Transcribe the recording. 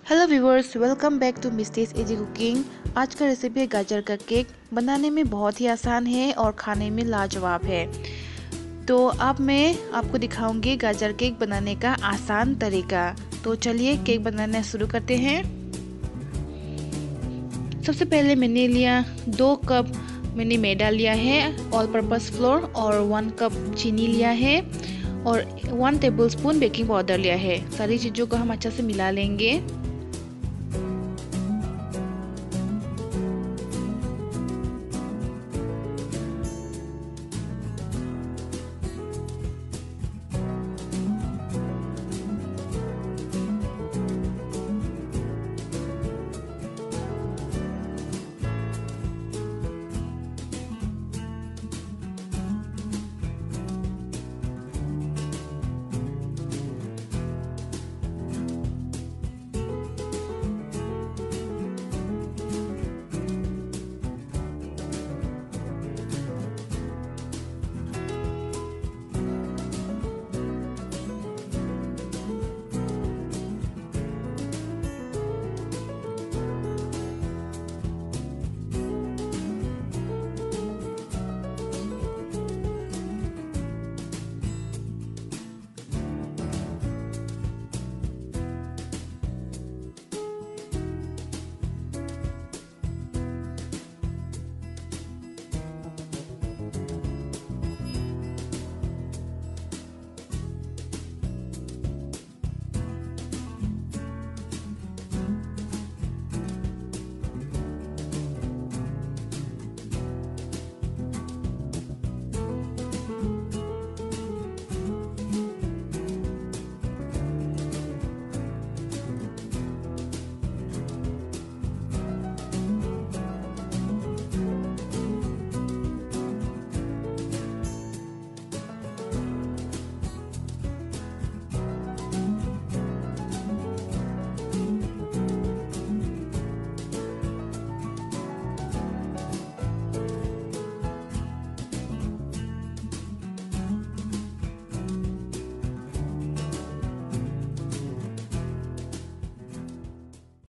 Hello viewers, welcome back to Misty's easy cooking. आज का recipe है गाजर का केक। बनाने में बहुत ही आसान है और खाने में लाजवाब है। तो अब मैं आपको दिखाऊंगी गाजर केक बनाने का आसान तरीका। तो चलिए केक बनाना शुरू करते हैं। सबसे पहले मैंने लिया 2 कप मैंने मैदा लिया है, ऑल पर्पस फ्लोर, और 1 कप चीनी लिया है और 1 टेबलस्पून बेकिंग पाउडर लिया है। सारी चीज़ों को हम अच्छे से मिला लेंगे।